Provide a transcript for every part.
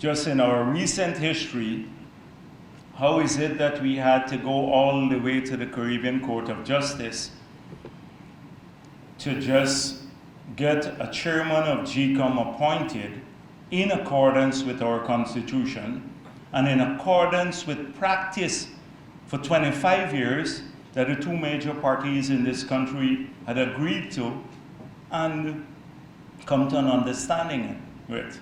just in our recent history, how is it that we had to go all the way to the Caribbean Court of Justice to just get a chairman of GCOM appointed in accordance with our Constitution and in accordance with practice for 25 years that the two major parties in this country had agreed to and come to an understanding with.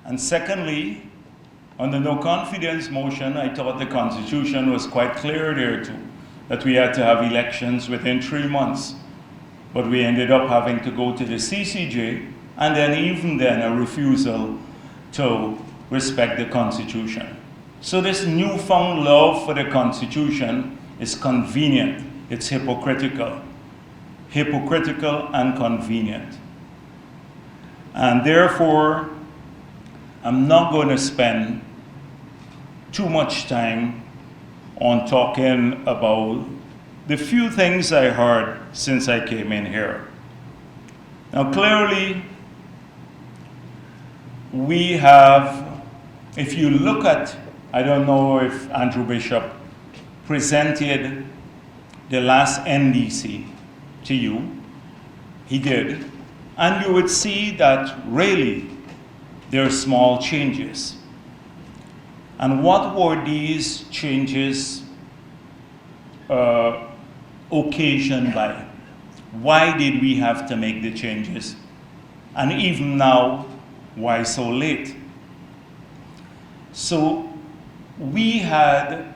And secondly, on the no confidence motion, I thought the Constitution was quite clear there too, that we had to have elections within 3 months. But we ended up having to go to the CCJ, and then even then a refusal to respect the Constitution. So this newfound love for the Constitution is convenient. It's hypocritical. Hypocritical and convenient. And therefore, I'm not going to spend too much time on talking about the few things I heard since I came in here. Now clearly, we have, if you look at, I don't know if Andrew Bishop presented the last NDC to you. He did. And you would see that really there are small changes. And what were these changes occasioned by? Why did we have to make the changes? And even now, why so late? So we had,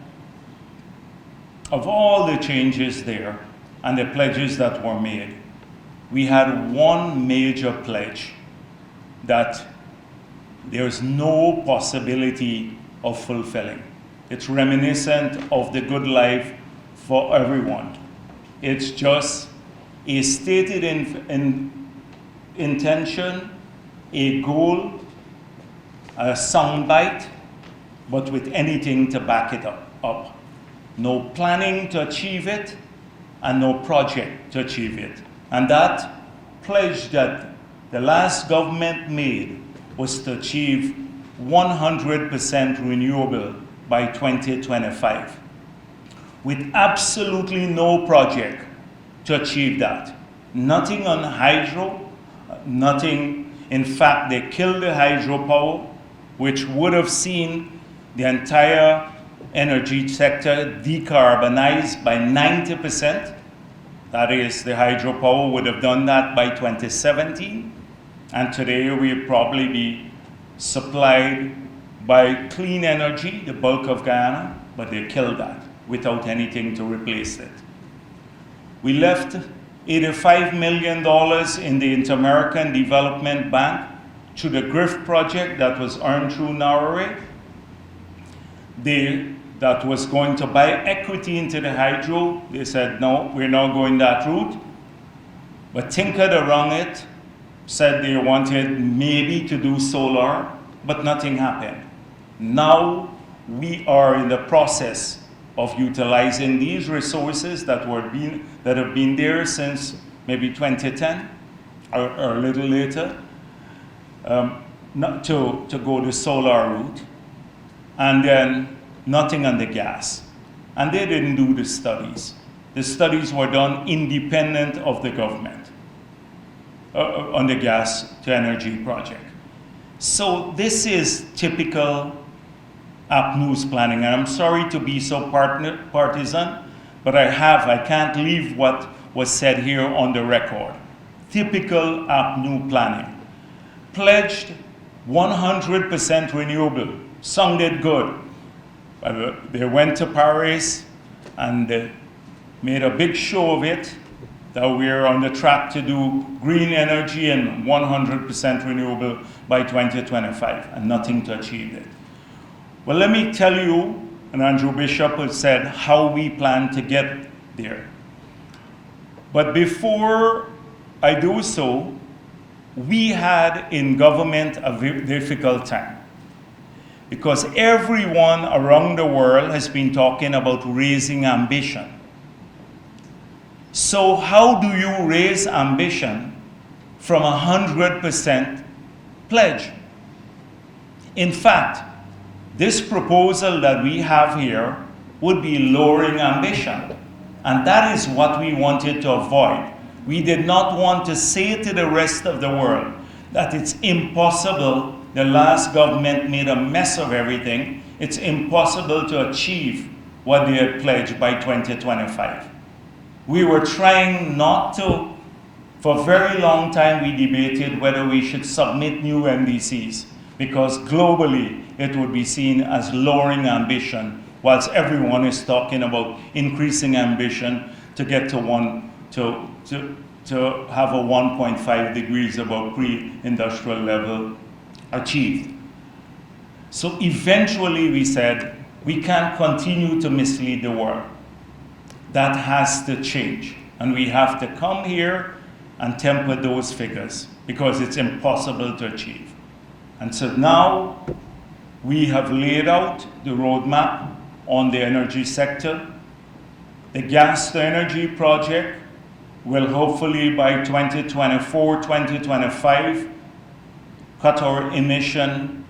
of all the changes there and the pledges that were made, we had one major pledge that there's no possibility of fulfilling. It's reminiscent of the good life for everyone. It's just a stated intention, a goal, a soundbite, but with anything to back it up. No planning to achieve it, and no project to achieve it. And that pledge that the last government made was to achieve 100% renewable by 2025, with absolutely no project to achieve that. Nothing on hydro, nothing. In fact, they killed the hydropower, which would have seen the entire energy sector decarbonized by 90%. That is, the hydropower would have done that by 2017. And today we'll probably be supplied by clean energy, the bulk of Guyana, but they killed that without anything to replace it. We left $85 million in the Inter-American Development Bank to the GRIF project that was earned through Norway. That was going to buy equity into the hydro. They said, no, we're not going that route. But tinkered around it, said they wanted maybe to do solar, but nothing happened. Now we are in the process of utilizing these resources that have been there since maybe 2010 or a little later, not to go the solar route, and then nothing on the gas. And they didn't do the studies. The studies were done independent of the government on the gas to energy project. So this is typical APNU's planning. And I'm sorry to be so partisan, but I can't leave what was said here on the record. Typical APNU planning. Pledged 100% renewable. Sounded good. They went to Paris and made a big show of it, that we're on the track to do green energy and 100% renewable by 2025, and nothing to achieve it. Well, let me tell you, and Andrew Bishop has said how we plan to get there. But before I do so, we had in government a very difficult time, because everyone around the world has been talking about raising ambition. So how do you raise ambition from 100% pledge? In fact, this proposal that we have here would be lowering ambition. And that is what we wanted to avoid. We did not want to say to the rest of the world that it's impossible. The last government made a mess of everything. It's impossible to achieve what they had pledged by 2025. We were trying not to. For a very long time, we debated whether we should submit new NDCs, because globally it would be seen as lowering ambition, whilst everyone is talking about increasing ambition to get to have a 1.5 degrees above pre-industrial level achieved. So eventually we said, we can't continue to mislead the world. That has to change. And we have to come here and temper those figures, because it's impossible to achieve. And so now we have laid out the roadmap on the energy sector. The gas to energy project will hopefully by 2024, 2025 cut our emission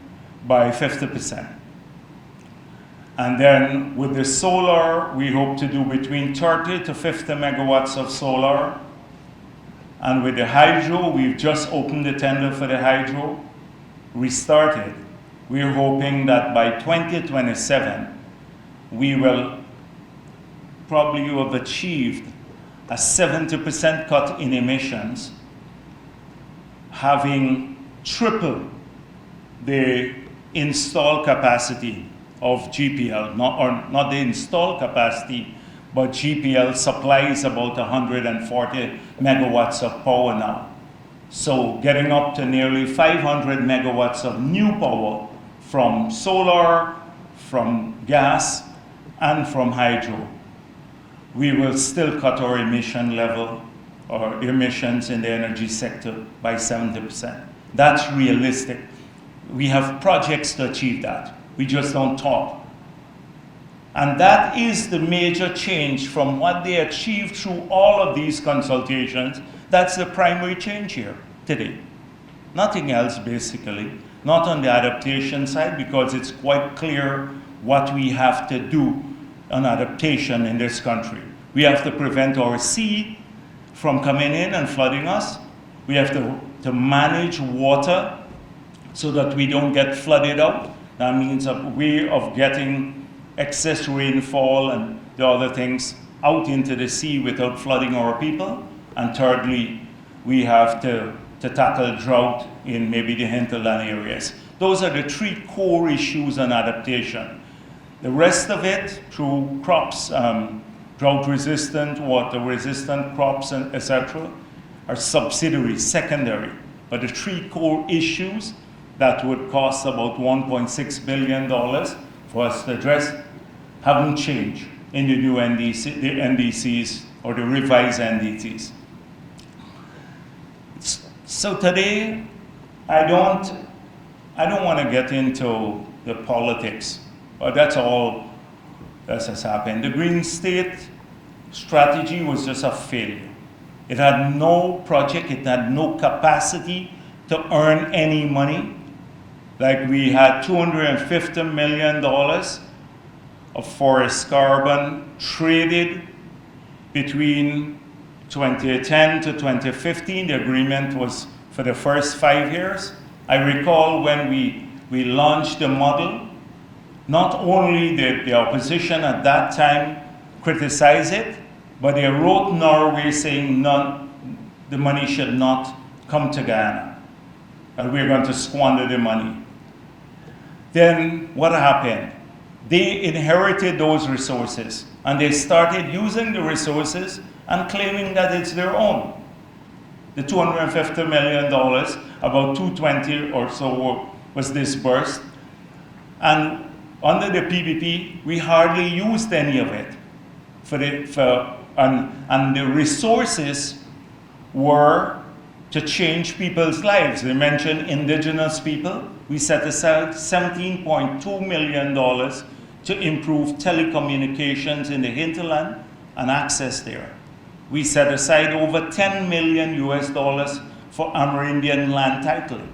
by 50%. And then with the solar, we hope to do between 30 to 50 megawatts of solar. And with the hydro, we've just opened the tender for the hydro, restarted. We're hoping that by 2027, we will probably have achieved a 70% cut in emissions, having triple the installed capacity of GPL, not the installed capacity, but GPL supplies about 140 megawatts of power now. So getting up to nearly 500 megawatts of new power from solar, from gas, and from hydro. We will still cut our emission level, or emissions in the energy sector, by 70%. That's realistic. We have projects to achieve that. We just don't talk. And that is the major change from what they achieved through all of these consultations. That's the primary change here today. Nothing else, basically. Not on the adaptation side, because it's quite clear what we have to do on adaptation in this country. We have to prevent our sea from coming in and flooding us. We have to manage water so that we don't get flooded out. That means a way of getting excess rainfall and the other things out into the sea without flooding our people. And thirdly, we have to tackle drought in maybe the hinterland areas. Those are the three core issues on adaptation. The rest of it, through crops, drought-resistant, water-resistant crops, and etc., are subsidiary, secondary. But the three core issues that would cost about $1.6 billion for us to address haven't changed in the new NDCs or the revised NDCs. So today, I don't want to get into the politics, but that's all that has happened. The Green State strategy was just a failure. It had no project, it had no capacity to earn any money. Like we had $250 million of forest carbon traded between 2010 to 2015. The agreement was for the first 5 years. I recall when we launched the model, not only did the opposition at that time criticize it, but they wrote Norway saying the money should not come to Guyana, and we're going to squander the money. Then what happened? They inherited those resources, and they started using the resources and claiming that it's their own. The $250 million, about 220 or so was disbursed. And under the PPP, we hardly used any of it. And the resources were to change people's lives. They mentioned indigenous people. We set aside $17.2 million to improve telecommunications in the hinterland and access there. We set aside over $10 million US for Amerindian land titling.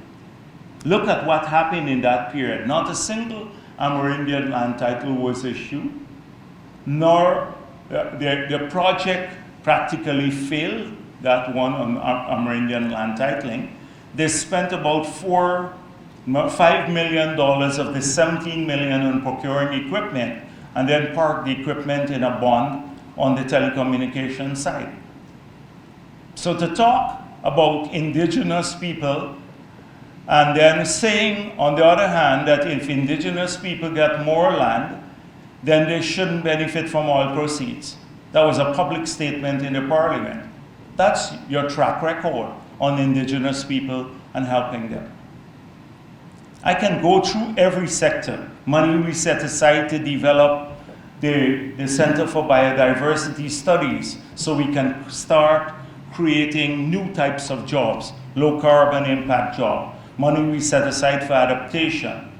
Look at what happened in that period. Not a single Amerindian land title was issued, nor the project practically failed, that one on Amerindian land titling. They spent about $5 million of the $17 million on procuring equipment, and then parked the equipment in a bond on the telecommunication side. So to talk about indigenous people, and then saying, on the other hand, that if indigenous people get more land, then they shouldn't benefit from oil proceeds. That was a public statement in the parliament. That's your track record on indigenous people and helping them. I can go through every sector. Money we set aside to develop the Center for Biodiversity Studies so we can start creating new types of jobs, low carbon impact job. Money we set aside for adaptation.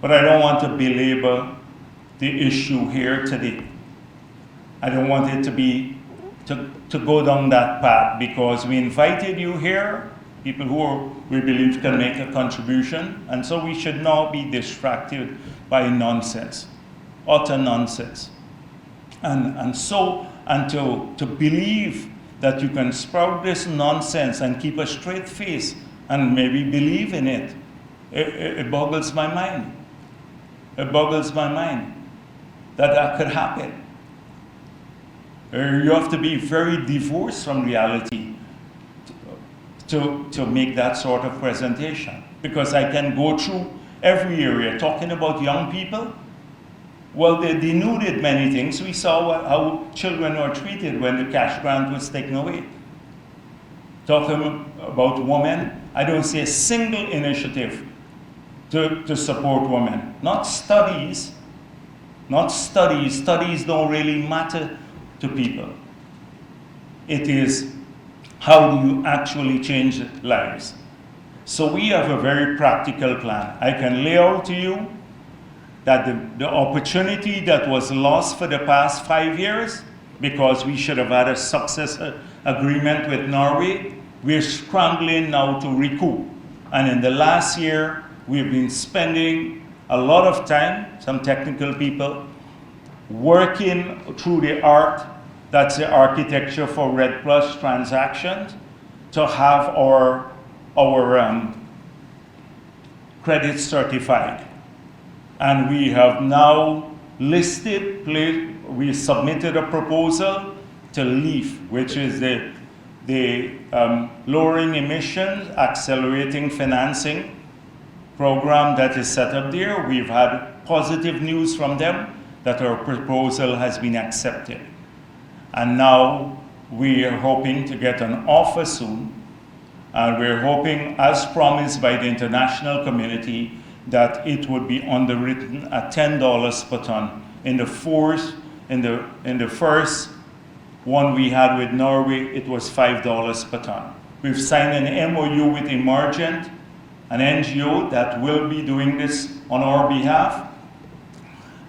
But I don't want to belabor the issue here today. I don't want it to be to go down that path, because we invited you here, people who we believe can make a contribution, and so we should not be distracted by nonsense, utter nonsense. And to believe that you can sprout this nonsense and keep a straight face and maybe believe in it, it boggles my mind. It boggles my mind that could happen. You have to be very divorced from reality to make that sort of presentation. Because I can go through every area talking about young people. Well, they denuded many things. We saw how children were treated when the cash grant was taken away. Talking about women, I don't see a single initiative to support women. Not studies. Studies don't really matter to people. It is how do you actually change lives. So we have a very practical plan. I can lay out to you that the opportunity that was lost for the past 5 years, because we should have had a success agreement with Norway, we're scrambling now to recoup. And in the last year, we've been spending a lot of time, some technical people, working through the art, that's the architecture for RED Plus transactions, to have our credits certified. And we have now we submitted a proposal to LEAF, which is the lowering emissions, accelerating financing program that is set up there. We've had positive news from them that our proposal has been accepted. And now we are hoping to get an offer soon. And we're hoping, as promised by the international community, that it would be underwritten at $10 per ton. In the first one we had with Norway, it was $5 per ton. We've signed an MOU with Emergent, an NGO that will be doing this on our behalf.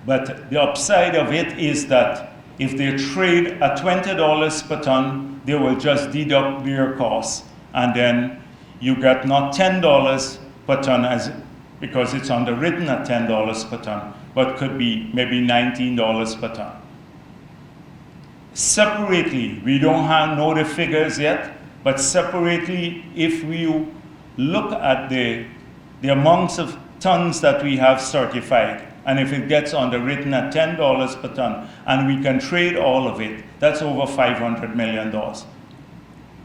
But the upside of it is that if they trade at $20 per ton, they will just deduct their costs. And then you get not $10 per ton because it's underwritten at $10 per ton, but could be maybe $19 per ton. Separately, we don't know the figures yet, but separately, if we look at the amounts of tons that we have certified, and if it gets underwritten at $10 per ton, and we can trade all of it, that's over $500 million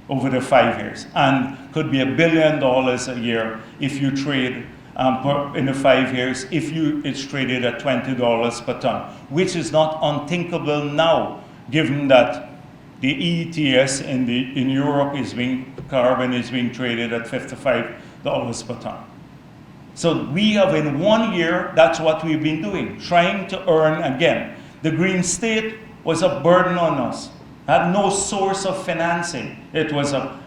over the 5 years, and could be $1 billion a year if you trade in the 5 years, if it's traded at $20 per ton, which is not unthinkable now, given that the ETS in Europe carbon is being traded at $55 per ton. So we have in 1 year, that's what we've been doing, trying to earn again. The Green State was a burden on us, had no source of financing. It was a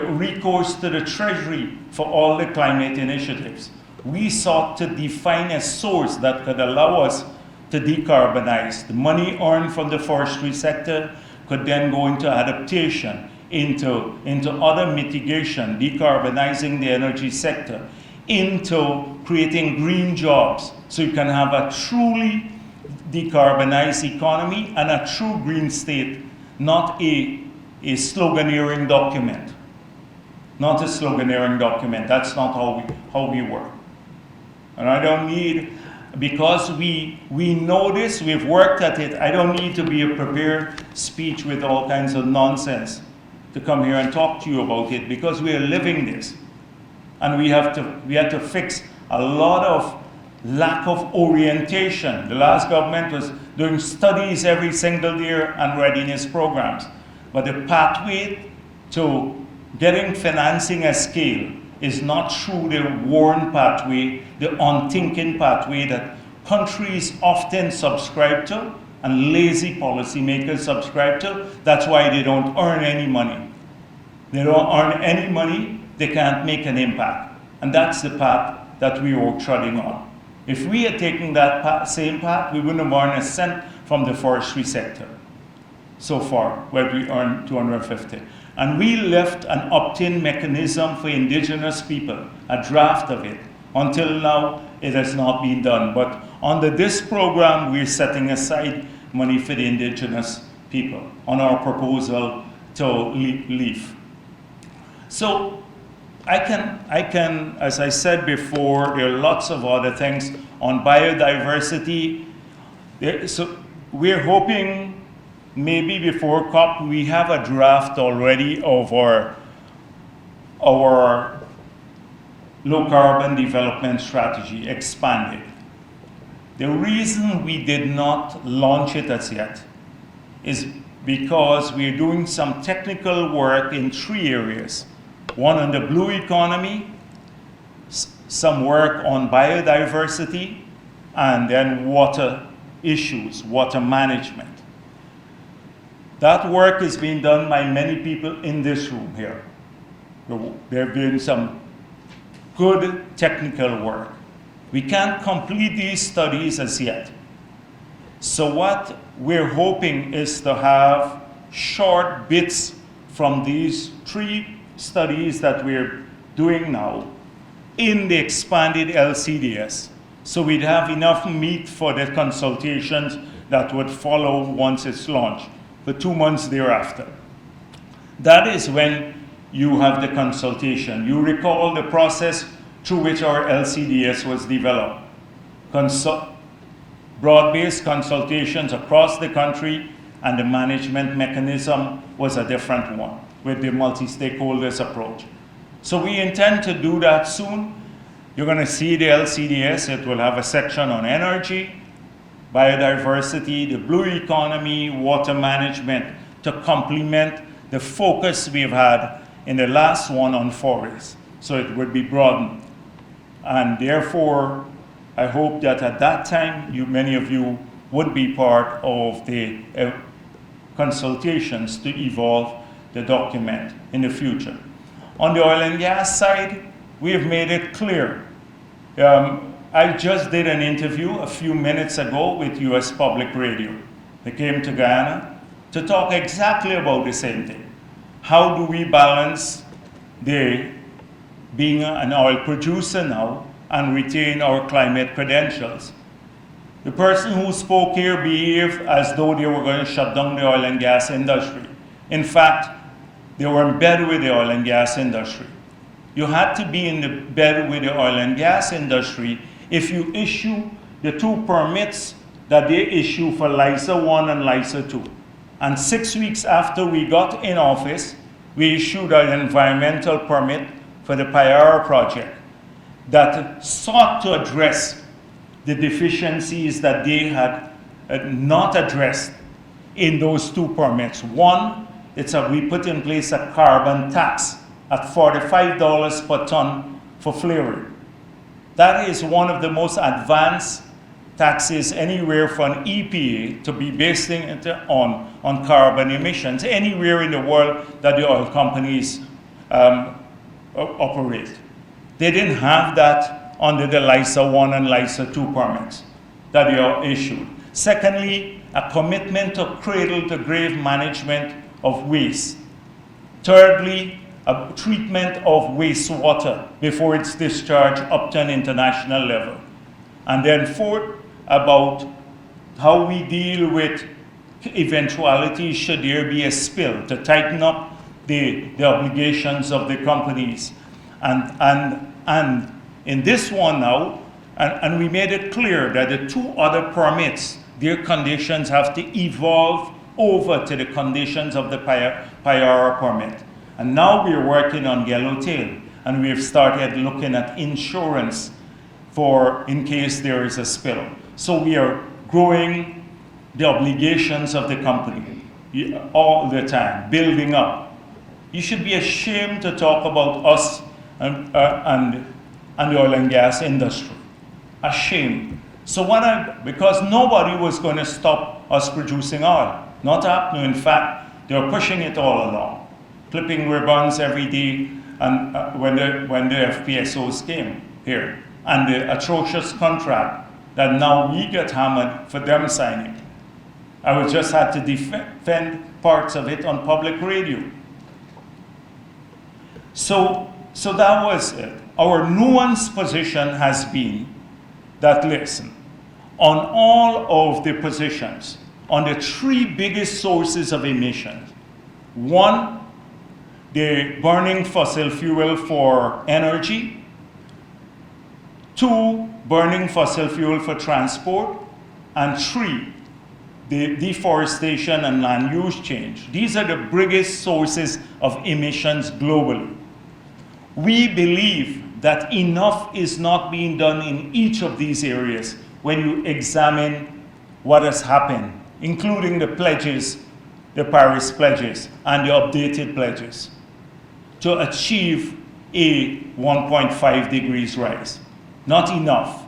recourse to the Treasury for all the climate initiatives. We sought to define a source that could allow us to decarbonize. The money earned from the forestry sector could then go into adaptation, into other mitigation, decarbonizing the energy sector, into creating green jobs, so you can have a truly decarbonized economy and a true green state, not a sloganeering document. Not a sloganeering document. That's not how we work. And I don't need, because we know this, we've worked at it, I don't need to be a prepared speech with all kinds of nonsense to come here and talk to you about it, because we are living this. And we had to fix a lot of lack of orientation. The last government was doing studies every single year and readiness programs. But the pathway to getting financing at scale is not through the worn pathway, the unthinking pathway that countries often subscribe to and lazy policymakers subscribe to. That's why they don't earn any money. They don't earn any money, they can't make an impact. And that's the path that we were treading on. If we had taken that same path, we wouldn't have earned a cent from the forestry sector so far, where we earned 250. And we left an opt-in mechanism for indigenous people, a draft of it. Until now, it has not been done. But under this program, we're setting aside money for the indigenous people on our proposal to leave. So I can, as I said before, there are lots of other things on biodiversity. So we're hoping maybe before COP we have a draft already of our low carbon development strategy expanded. The reason we did not launch it as yet is because we're doing some technical work in 3 areas. One on the blue economy, some work on biodiversity, and then water issues, water management. That work is being done by many people in this room here. There have been some good technical work. We can't complete these studies as yet. So what we're hoping is to have short bits from these 3 studies that we're doing now in the expanded LCDS. So we'd have enough meat for the consultations that would follow once it's launched, for 2 months thereafter. That is when you have the consultation. You recall the process through which our LCDS was developed. Broad-based consultations across the country, and the management mechanism was a different one with the multi-stakeholders approach. So we intend to do that soon. You're going to see the LCDS. It will have a section on energy, biodiversity, the blue economy, water management, to complement the focus we've had in the last one on forests. So it would be broadened. And therefore, I hope that at that time, many of you would be part of the consultations to evolve the document in the future. On the oil and gas side, we have made it clear. I just did an interview a few minutes ago with US Public Radio. They came to Guyana to talk exactly about the same thing. How do we balance being an oil producer now and retain our climate credentials? The person who spoke here behaved as though they were going to shut down the oil and gas industry. In fact, they were in bed with the oil and gas industry. You had to be in the bed with the oil and gas industry if you issue the 2 permits that they issue for LISA 1 and LISA 2. And 6 weeks after we got in office, we issued an environmental permit for the Payara project that sought to address the deficiencies that they had not addressed in those 2 permits. One, we put in place a carbon tax at $45 per ton for flaring. That is one of the most advanced taxes anywhere for an EPA to be based on carbon emissions, anywhere in the world that the oil companies operate. They didn't have that under the LISA 1 and LISA 2 permits that they are issued. Secondly, a commitment to cradle-to-grave management of waste. Thirdly, a treatment of wastewater before it's discharged up to an international level. And then fourth, about how we deal with eventualities should there be a spill, to tighten up the obligations of the companies. And in this one now, and we made it clear that the two other permits, their conditions have to evolve over to the conditions of the Payara permit. And now we're working on yellowtail, and we've started looking at insurance for in case there is a spill. So we are growing the obligations of the company all the time, building up. You should be ashamed to talk about us and the oil and gas industry. Ashamed. So because nobody was going to stop us producing oil. Not happening. In fact, they were pushing it all along, clipping ribbons every day, and when the FPSOs came here, and the atrocious contract that now we get hammered for them signing. I would just had to defend parts of it on public radio. So that was it. Our nuanced position has been that, listen, on all of the positions, on the three biggest sources of emissions, one, the burning fossil fuel for energy, two, burning fossil fuel for transport, and three, the deforestation and land use change. These are the biggest sources of emissions globally. We believe that enough is not being done in each of these areas when you examine what has happened, including the pledges, the Paris pledges, and the updated pledges, to achieve a 1.5 degrees rise. Not enough.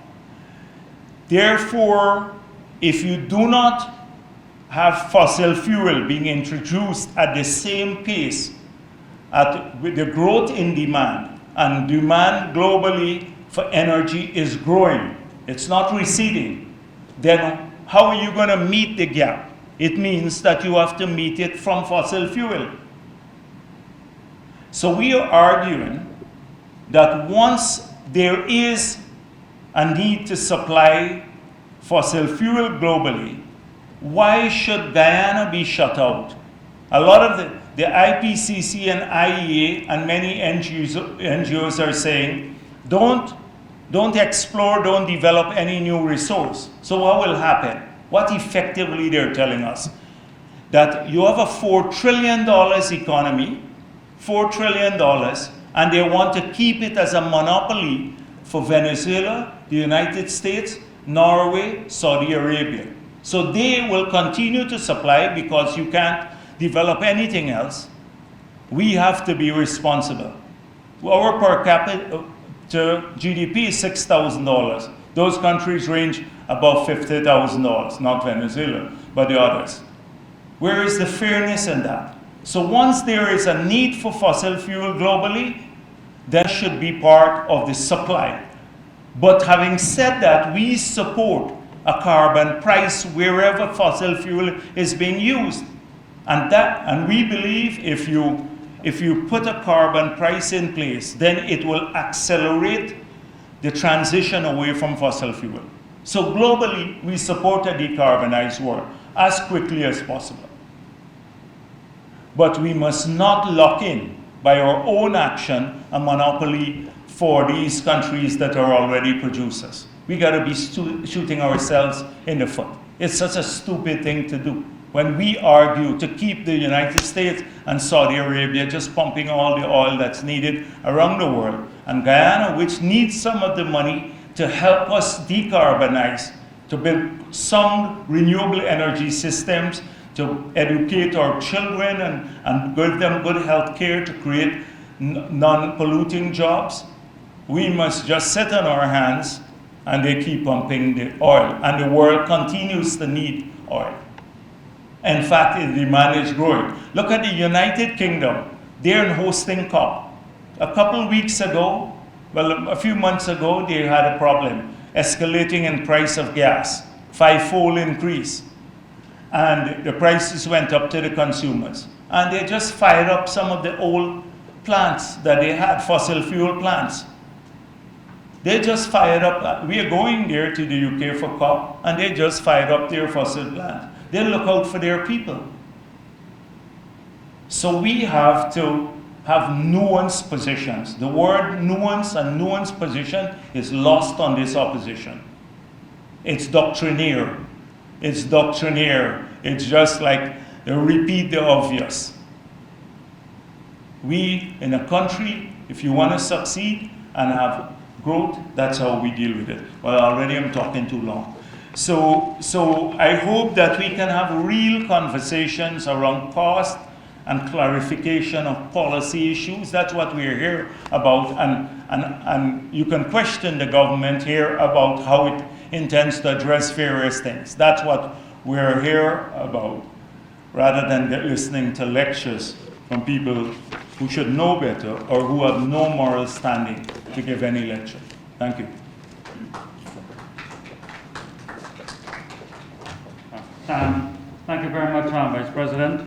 Therefore, if you do not have fossil fuel being introduced at the same pace with the growth in demand, and demand globally for energy is growing, it's not receding, then how are you going to meet the gap? It means that you have to meet it from fossil fuel. So we are arguing that once there is a need to supply fossil fuel globally, why should Guyana be shut out? A lot of the IPCC and IEA and many NGOs are saying, don't explore, don't develop any new resource. So what will happen? What effectively they're telling us? That you have a $4 trillion economy, $4 trillion, and they want to keep it as a monopoly for Venezuela, the United States, Norway, Saudi Arabia. So they will continue to supply because you can't develop anything else. We have to be responsible. Our per capita GDP is $6,000. Those countries range above $50,000, not Venezuela, but the others. Where is the fairness in that? So once there is a need for fossil fuel globally, that should be part of the supply. But having said that, we support a carbon price wherever fossil fuel is being used. And we believe if you put a carbon price in place, then it will accelerate the transition away from fossil fuel. So globally, we support a decarbonized world as quickly as possible. But we must not lock in by our own action a monopoly for these countries that are already producers. We got to be shooting ourselves in the foot. It's such a stupid thing to do when we argue to keep the United States and Saudi Arabia just pumping all the oil that's needed around the world, and Guyana, which needs some of the money to help us decarbonize, to build some renewable energy systems, to educate our children and give them good health care, to create non-polluting jobs. We must just sit on our hands and they keep pumping the oil, and the world continues to need oil. In fact, the demand is growing. Look at the United Kingdom. They're hosting COP. A couple weeks ago, well, a few months ago, they had a problem, escalating in price of gas, 5-fold increase. And the prices went up to the consumers. and they just fired up some of the old plants that they had, fossil fuel plants. They just fired up, we are going there to the UK for COP, and they just fired up their fossil plant. They look out for their people. So we have to have nuanced positions. The word nuance and nuanced position is lost on this opposition. It's doctrinaire. It's doctrinaire. It's just like they repeat the obvious. We, in a country, if you want to succeed and have growth, that's how we deal with it. Well, already I'm talking too long. So I hope that we can have real conversations around cost and clarification of policy issues. That's what we're here about. And you can question the government here about how it intends to address various things. That's what we're here about, rather than listening to lectures from people who should know better or who have no moral standing to give any lecture. Thank you. Thank you very much, Vice President.